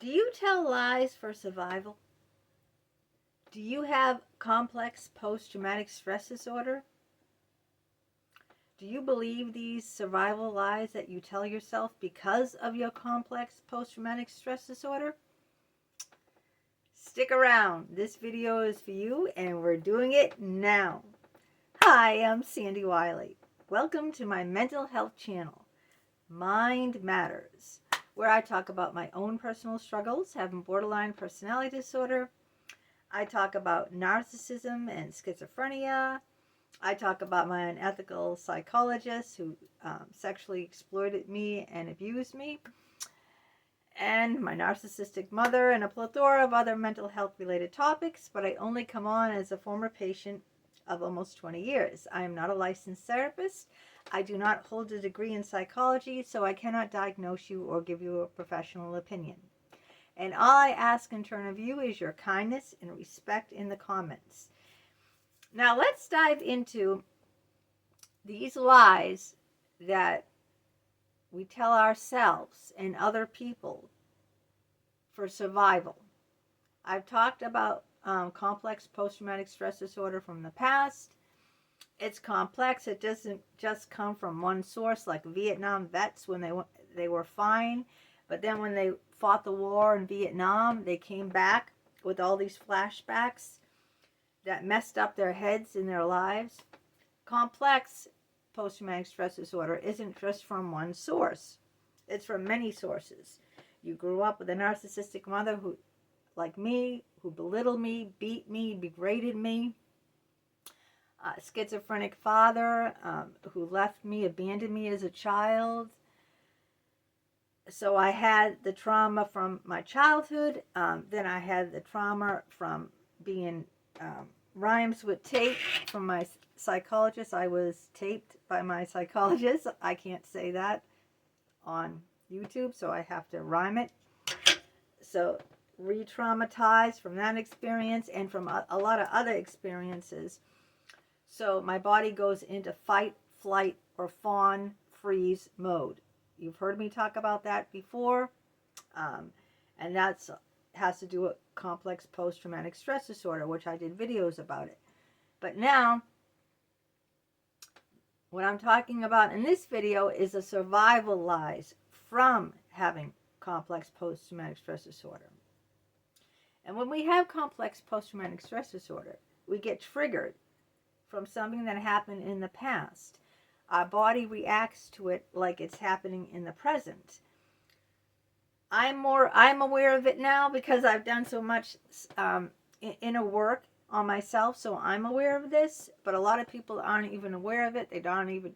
Do you tell lies for survival? Do you have complex post-traumatic stress disorder? Do you believe these survival lies that you tell yourself because of your complex post-traumatic stress disorder? Stick around. This video is for you and we're doing it now. Hi, I'm Sandy Wyllie. Welcome to my mental health channel, Mind Matters, where I talk about my own personal struggles, having borderline personality disorder. I talk about narcissism and schizophrenia. I talk about my unethical psychologist who sexually exploited me and abused me, and my narcissistic mother, and a plethora of other mental health related topics, but I only come on as a former patient of almost 20 years. I am not a licensed therapist. I do not hold a degree in psychology, so I cannot diagnose you or give you a professional opinion. And all I ask in turn of you is your kindness and respect in the comments. Now let's dive into these lies that we tell ourselves and other people for survival. I've talked about complex post-traumatic stress disorder from the past. It's complex. It doesn't just come from one source, like Vietnam vets when they were fine, but then when they fought the war in Vietnam, they came back with all these flashbacks that messed up their heads in their lives. Complex post-traumatic stress disorder isn't just from one source. It's from many sources. You grew up with a narcissistic mother who, like me, who belittled me, beat me, degraded me. A schizophrenic father who left me, abandoned me as a child. So I had the trauma from my childhood. Then I had the trauma from being rhymes with tape from my psychologist. I was taped by my psychologist. I can't say that on YouTube, so I have to rhyme it. So re-traumatized from that experience and from a lot of other experiences. So my body goes into fight, flight, or fawn freeze mode. You've heard me talk about that before, and that's has to do with complex post-traumatic stress disorder, which I did videos about it. But now, what I'm talking about in this video is the survival lies from having complex post-traumatic stress disorder. And when we have complex post-traumatic stress disorder, we get triggered from something that happened in the past. Our body reacts to it like it's happening in the present. I'm aware of it now because I've done so much inner work on myself, so I'm aware of this, but a lot of people aren't even aware of it. They don't even,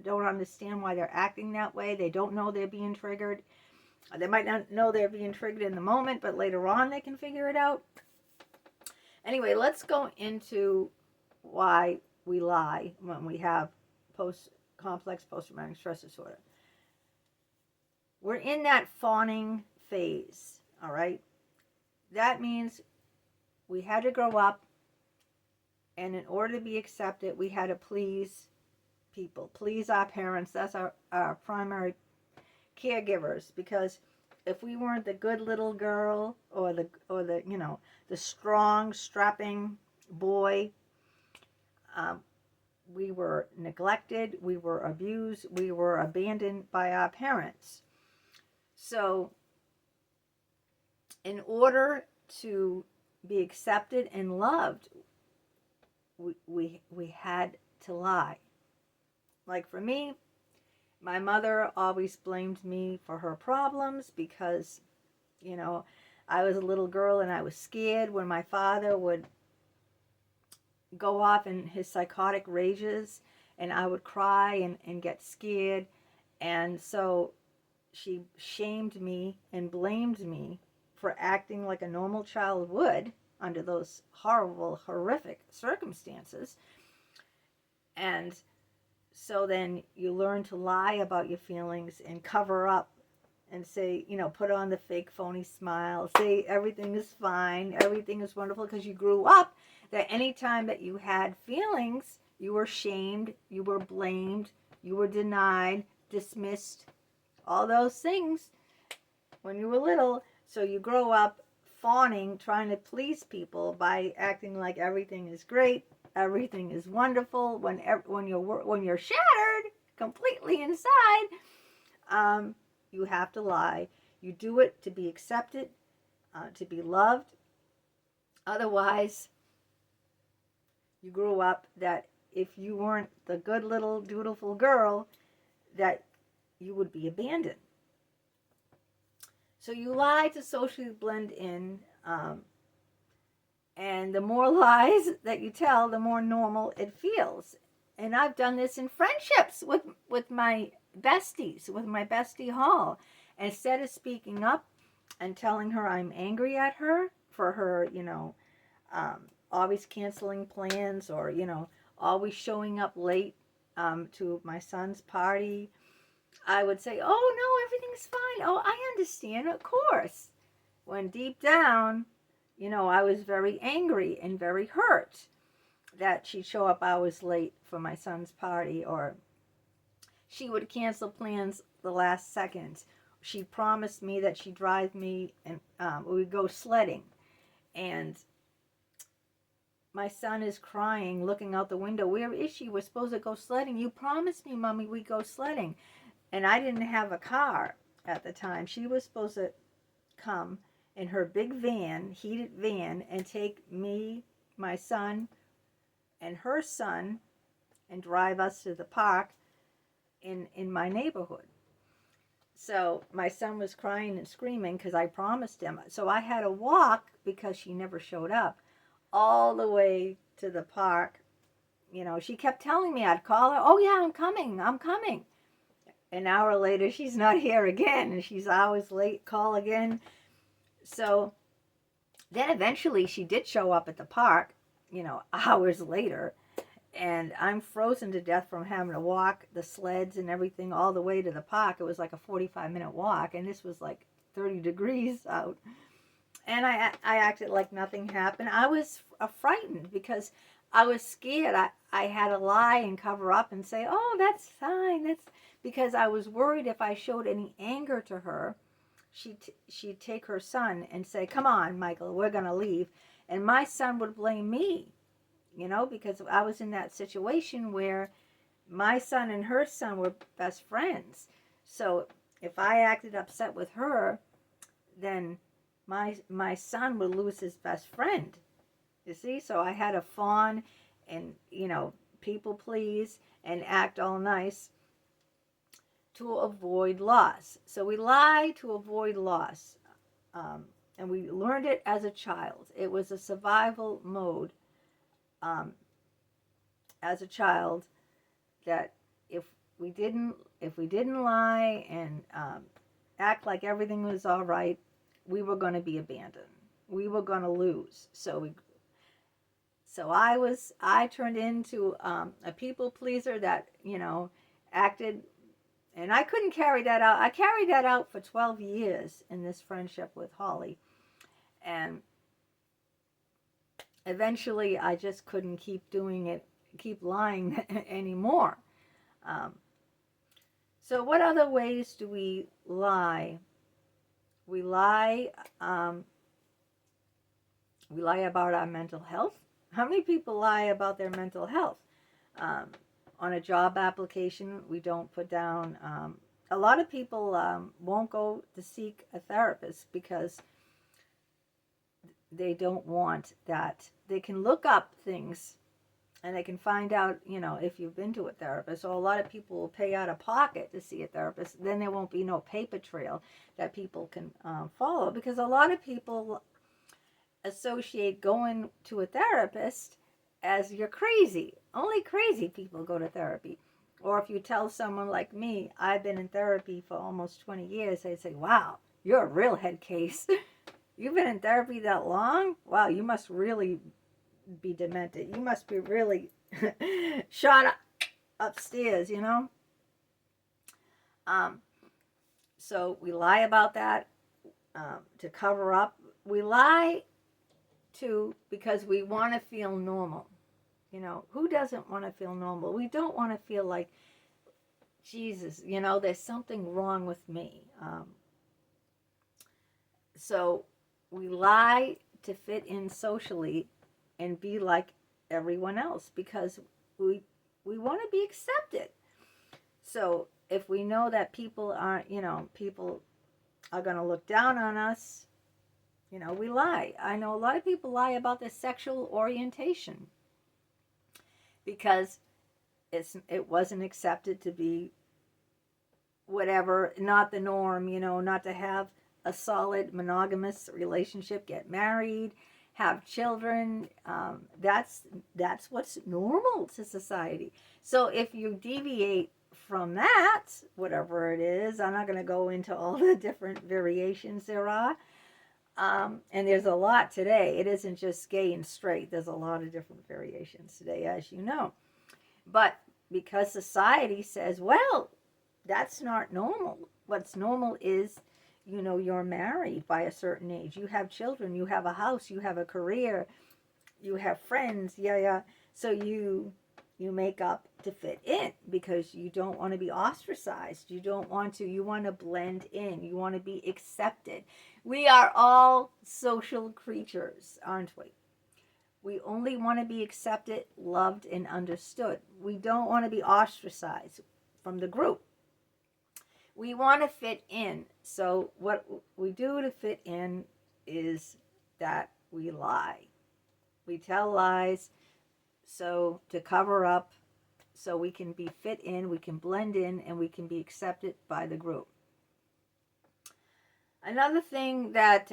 don't understand why they're acting that way. They don't know they're being triggered. They might not know they're being triggered in the moment, but later on they can figure it out. Anyway, let's go into why we lie when we have complex post-traumatic stress disorder. We're in that fawning phase, all right? That means we had to grow up, and in order to be accepted, we had to please people, please our parents. That's our primary caregivers, because if we weren't the good little girl or the strong, strapping boy, we were neglected, we were abused, we were abandoned by our parents. So in order to be accepted and loved, we had to lie. Like for me, my mother always blamed me for her problems because, I was a little girl and I was scared when my father would go off in his psychotic rages, and I would cry and get scared. And so she shamed me and blamed me for acting like a normal child would under those horrible, horrific circumstances. And so then you learn to lie about your feelings and cover up and say, put on the fake phony smile, say everything is fine, everything is wonderful, because you grew up that any time that you had feelings, you were shamed, you were blamed, you were denied, dismissed, all those things when you were little. So you grow up fawning, trying to please people by acting like everything is great, everything is wonderful. When you're shattered completely inside, you have to lie. You do it to be accepted, to be loved. Otherwise, you grew up that if you weren't the good little dutiful girl, that you would be abandoned. So you lie to socially blend in, and the more lies that you tell, the more normal it feels. And I've done this in friendships with my besties, with my bestie Hall. Instead of speaking up and telling her I'm angry at her for her, always canceling plans, or, always showing up late to my son's party, I would say, oh, no, everything's fine. Oh, I understand, of course. When deep down, I was very angry and very hurt that she'd show up hours late for my son's party, or she would cancel plans the last second. She promised me that she'd drive me and we would go sledding. And my son is crying, looking out the window. Where is she? We're supposed to go sledding. You promised me, Mommy, we'd go sledding. And I didn't have a car at the time. She was supposed to come in her big van, heated van, and take me, my son, and her son, and drive us to the park in my neighborhood. So my son was crying and screaming because I promised him. So I had to walk, because she never showed up, all the way to the park. She kept telling me I'd call her. Oh, yeah, I'm coming. An hour later, she's not here again, and she's hours late, call again. So then eventually she did show up at the park, hours later, and I'm frozen to death from having to walk the sleds and everything all the way to the park. It was like a 45-minute walk, and this was like 30 degrees out. And I acted like nothing happened. I was frightened because I was scared. I had to lie and cover up and say, oh, that's fine. Because I was worried if I showed any anger to her, she'd take her son and say, come on, Michael, we're going to leave. And my son would blame me, because I was in that situation where my son and her son were best friends. So if I acted upset with her, then my son would lose his best friend. You see? So I had to fawn and, people please and act all nice to avoid loss. So we lie to avoid loss. And we learned it as a child. It was a survival mode as a child, that if we didn't lie and act like everything was all right, we were going to be abandoned. We were going to lose. So I turned into a people pleaser that, acted. And I couldn't carry that out. I carried that out for 12 years in this friendship with Holly. And eventually I just couldn't keep doing it, keep lying anymore. So what other ways do we lie? We lie about our mental health. How many people lie about their mental health? On a job application, we don't put down, a lot of people won't go to seek a therapist because they don't want that. They can look up things and they can find out, if you've been to a therapist. So a lot of people will pay out of pocket to see a therapist. Then there won't be no paper trail that people can follow, because a lot of people associate going to a therapist as you're crazy. Only crazy people go to therapy. Or if you tell someone like me, I've been in therapy for almost 20 years, they say, wow, you're a real head case. You've been in therapy that long? Wow, you must really be demented. You must be really shot upstairs, So we lie about that to cover up. We lie too because we want to feel normal. Who doesn't want to feel normal? We don't want to feel like, Jesus, there's something wrong with me. So we lie to fit in socially and be like everyone else because we want to be accepted. So if we know that people aren't, people are going to look down on us, we lie. I know a lot of people lie about their sexual orientation because it wasn't accepted to be whatever, not the norm, not to have a solid monogamous relationship, get married, have children. That's what's normal to society. So if you deviate from that, whatever it is, I'm not going to go into all the different variations there are. And there's a lot today. It isn't just gay and straight. There's a lot of different variations today, as you know. But because society says, well, that's not normal. What's normal is, you're married by a certain age. You have children. You have a house. You have a career. You have friends. Yeah. So you make up to fit in because you don't want to be ostracized. You want to blend in. You want to be accepted. We are all social creatures, aren't we? We only want to be accepted, loved, and understood. We don't want to be ostracized from the group. We want to fit in. So what we do to fit in is that we lie. We tell lies so to cover up, so we can be fit in, we can blend in, and we can be accepted by the group. Another thing that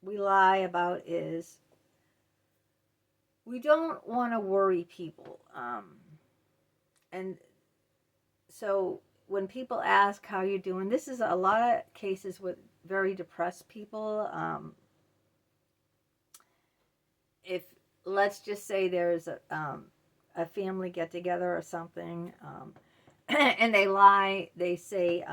we lie about is we don't want to worry people. And so when people ask how you're doing, this is a lot of cases with very depressed people. If let's just say there's a family get together or something, and they lie, they say,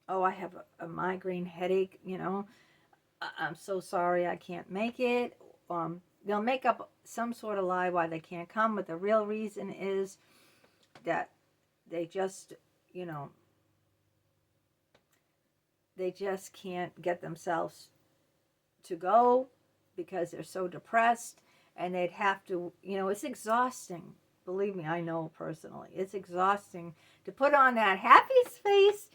oh, I have a migraine headache, I'm so sorry I can't make it. They'll make up some sort of lie why they can't come, but the real reason is that they just, they just can't get themselves to go because they're so depressed, and they'd have to, it's exhausting. Believe me, I know personally. It's exhausting to put on that happy face,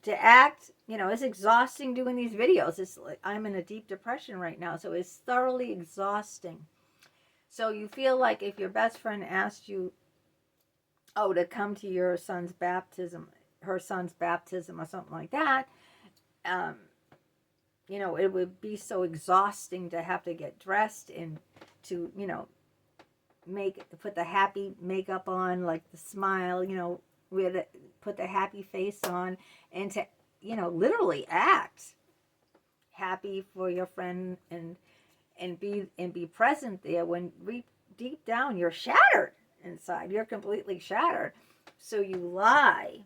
to act, it's exhausting doing these videos. It's like I'm in a deep depression right now, so it's thoroughly exhausting. So you feel like if your best friend asked you, to come to your son's baptism, her son's baptism or something like that, it would be so exhausting to have to get dressed and to, put the happy makeup on, like the smile, put the happy face on, and to, literally act happy for your friend and be present there when deep down you're shattered inside. You're completely shattered. So you lie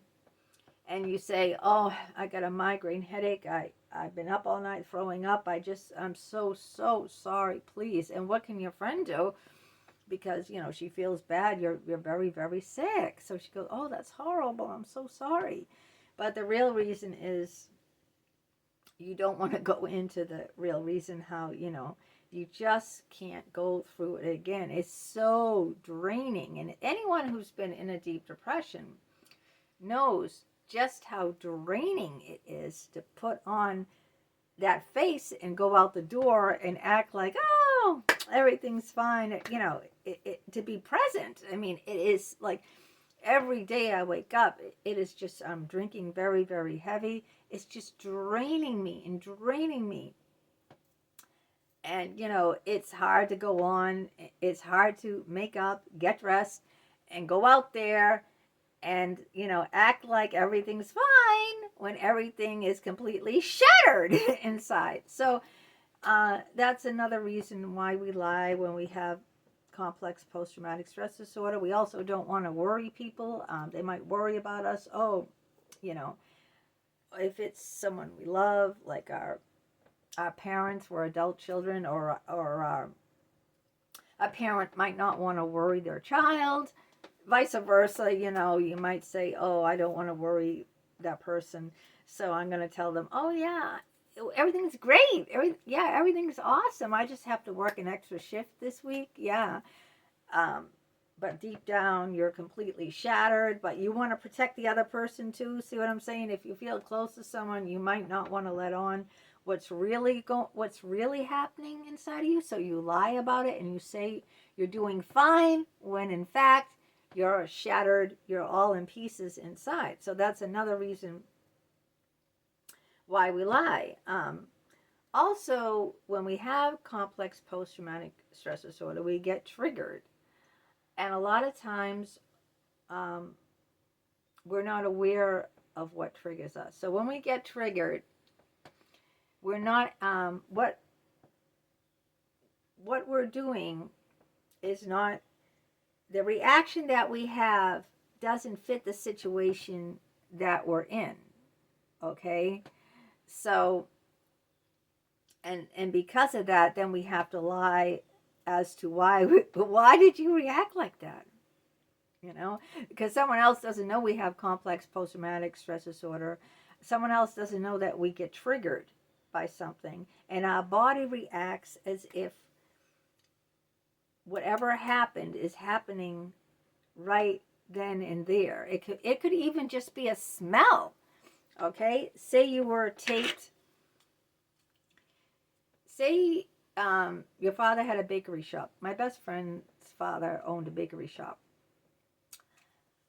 and you say, oh, I got a migraine headache. I've been up all night throwing up. I'm so sorry, please. And what can your friend do? Because, she feels bad. You're very, very sick. So she goes, oh, that's horrible. I'm so sorry. But the real reason is you don't want to go into the real reason how, you just can't go through it again. It's so draining. And anyone who's been in a deep depression knows just how draining it is to put on that face and go out the door and act like, oh, everything's fine. To be present. I mean, it is like every day I wake up, it is just, I'm drinking very, very heavy. It's just draining me. And, it's hard to go on. It's hard to make up, get dressed, and go out there and, act like everything's fine when everything is completely shattered inside. So that's another reason why we lie when we have complex post-traumatic stress disorder. We also don't want to worry people. They might worry about us. Oh, if it's someone we love, like our parents were adult children, or a parent might not want to worry their child. Vice versa, you might say, oh, I don't want to worry that person. So I'm going to tell them, oh yeah, everything's great. Everything's awesome. I just have to work an extra shift this week. Yeah. Um, but deep down, you're completely shattered, but you want to protect the other person too. See what I'm saying? If you feel close to someone, you might not want to let on what's really happening inside of you. So you lie about it and you say you're doing fine when in fact you're shattered, you're all in pieces inside. So that's another reason why we lie. Also, when we have complex post-traumatic stress disorder, we get triggered. And a lot of times, um, we're not aware of what triggers us. So when we get triggered, we're not, what we're doing is not, the reaction that we have doesn't fit the situation that we're in. Okay? So, and because of that, then we have to lie as to why did you react like that? You know, because someone else doesn't know we have complex post-traumatic stress disorder. Someone else doesn't know that we get triggered by something, and our body reacts as if whatever happened is happening right then and there. It could even just be a smell. Okay, say you were taped. Say your father had a bakery shop. My best friend's father owned a bakery shop.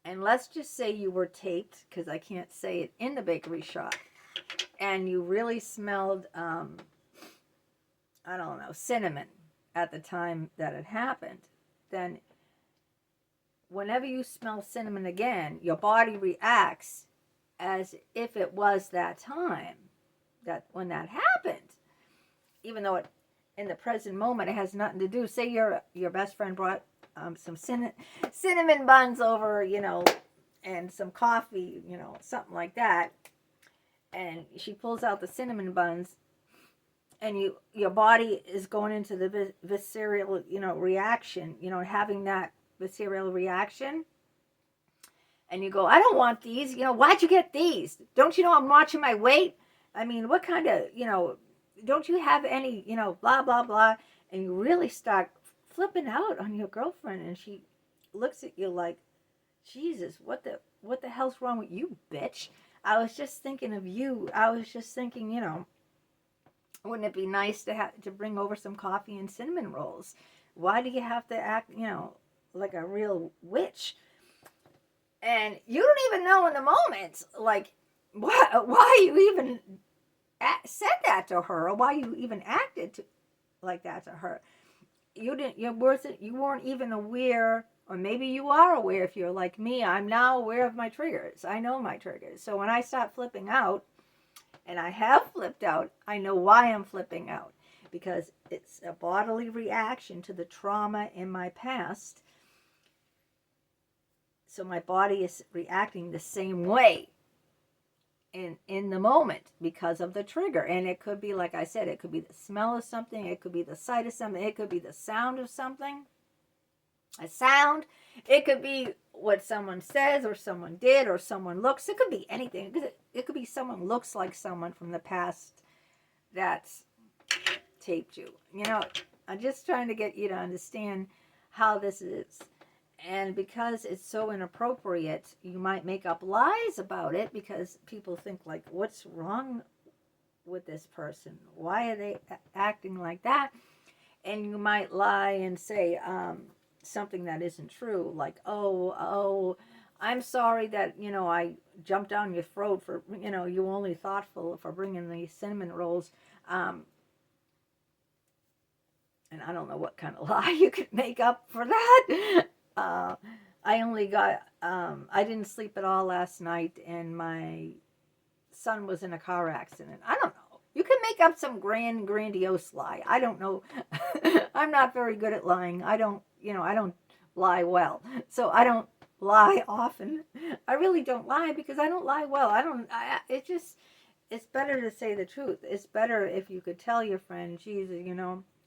And let's just say you were taped, because I can't say it, in the bakery shop. And you really smelled, I don't know, cinnamon at the time that it happened. Then whenever you smell cinnamon again, your body reacts as if it was that time, that when that happened. Even though in the present moment, it has nothing to do. Say your best friend brought some cinnamon buns over, and some coffee, something like that. And she pulls out the cinnamon buns, and your body is going into the visceral, reaction, having that visceral reaction. And you go, I don't want these. Why'd you get these? Don't you know I'm watching my weight? I mean, what kind of, don't you have any, blah, blah, blah. And you really start flipping out on your girlfriend. And she looks at you like, Jesus, what the hell's wrong with you, bitch? I was just thinking of you. I was just thinking, wouldn't it be nice to bring over some coffee and cinnamon rolls? Why do you have to act, like a real witch? And you don't even know in the moment, like, why you even said that to her, or why you even acted like that to her. You weren't even aware, or maybe you are aware. If you're like me, I'm now aware of my triggers. I know my triggers. So when I start flipping out, and I have flipped out, I know why I'm flipping out, because it's a bodily reaction to the trauma in my past. So my body is reacting the same way in the moment because of the trigger. And it could be, like I said, it could be the smell of something, it could be the sight of something, it could be the sound of something, a sound, it could be what someone says or someone did or someone looks. It could be anything. It could be someone looks like someone from the past that's taped you. I'm just trying to get you to understand how this is. And because it's so inappropriate, you might make up lies about it, because people think, like, what's wrong with this person? Why are they acting like that? And you might lie and say something that isn't true, like, oh, I'm sorry that, I jumped down your throat for, you only thoughtful for bringing these cinnamon rolls. And I don't know what kind of lie you could make up for that. I didn't sleep at all last night, and my son was in a car accident. I don't know. You can make up some grandiose lie. I don't know. I'm not very good at lying. I don't lie well. So I don't lie often. I really don't lie because I don't lie well. It's better to say the truth. It's better if you could tell your friend, Jesus,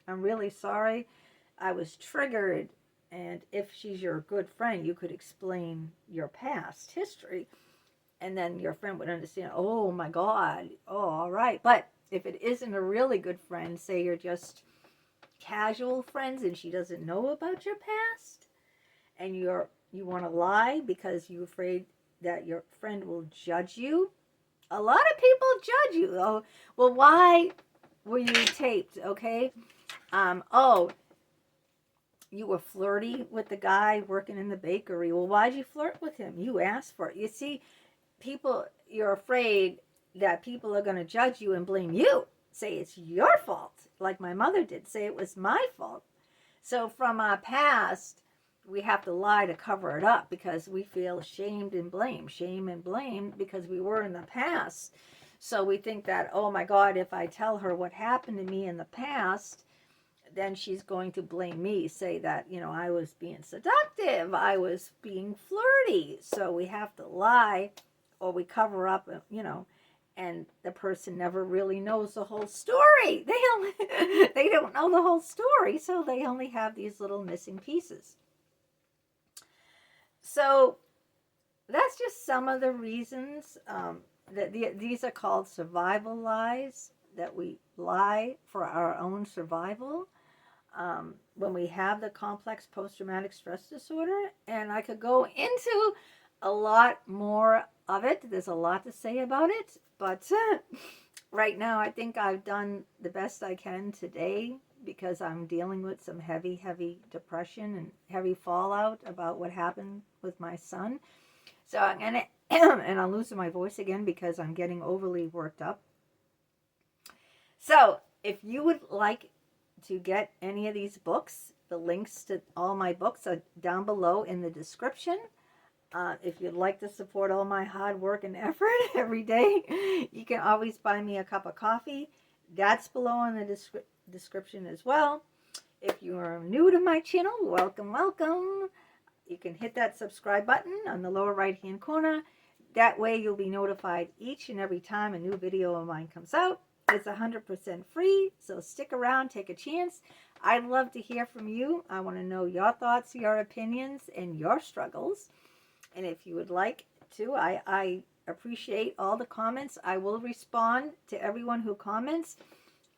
I'm really sorry. I was triggered. And if she's your good friend, you could explain your past history. And then your friend would understand, oh my God, oh, all right. But if it isn't a really good friend, say you're just casual friends and she doesn't know about your past, and you want to lie because you're afraid that your friend will judge you. A lot of people judge you. Oh, well, why were you taped? Okay. Oh, you were flirty with the guy working in the bakery. Well, why'd you flirt with him? You asked for it. You see, people, you're afraid that people are going to judge you and blame you. Say it's your fault, like my mother did. Say it was my fault. So from our past, we have to lie to cover it up because we feel shamed and blamed. Shame and blame because we were in the past. So we think that, oh my God, if I tell her what happened to me in the past, then she's going to blame me, say that, I was being seductive, I was being flirty. So we have to lie, or we cover up, and the person never really knows the whole story. They don't know the whole story, so they only have these little missing pieces. So that's just some of the reasons that these are called survival lies, that we lie for our own survival. When we have the complex post-traumatic stress disorder, and I could go into a lot more of it. There's a lot to say about it, but right now I think I've done the best I can today because I'm dealing with some heavy depression and heavy fallout about what happened with my son. So I'm gonna, and I'm losing my voice again because I'm getting overly worked up. So if you would like to get any of these books, the links to all my books are down below in the description. If you'd like to support all my hard work and effort every day, you can always buy me a cup of coffee. That's below in the description as well. If you are new to my channel, welcome. You can hit that subscribe button on the lower right hand corner. That way you'll be notified each and every time a new video of mine comes out. It's 100% free, so stick around, take a chance. I'd love to hear from you. I want to know your thoughts, your opinions, and your struggles. And if you would like to, I appreciate all the comments. I will respond to everyone who comments.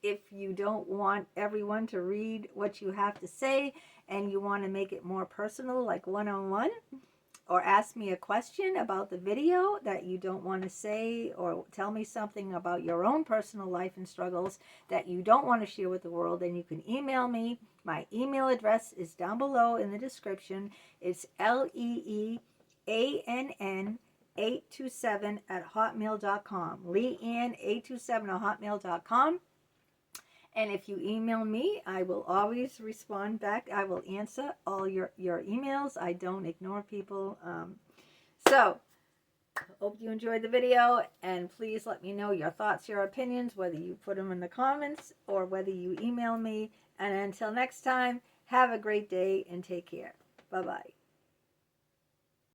If you don't want everyone to read what you have to say and you want to make it more personal, like one-on-one, or ask me a question about the video that you don't want to say, or tell me something about your own personal life and struggles that you don't want to share with the world, then you can email me. My email address is down below in the description. It's leeann827@hotmail.com. leeann827@hotmail.com. And if you email me, I will always respond back. I will answer all your emails. I don't ignore people. So, hope you enjoyed the video. And please let me know your thoughts, your opinions, whether you put them in the comments or whether you email me. And until next time, have a great day and take care. Bye-bye.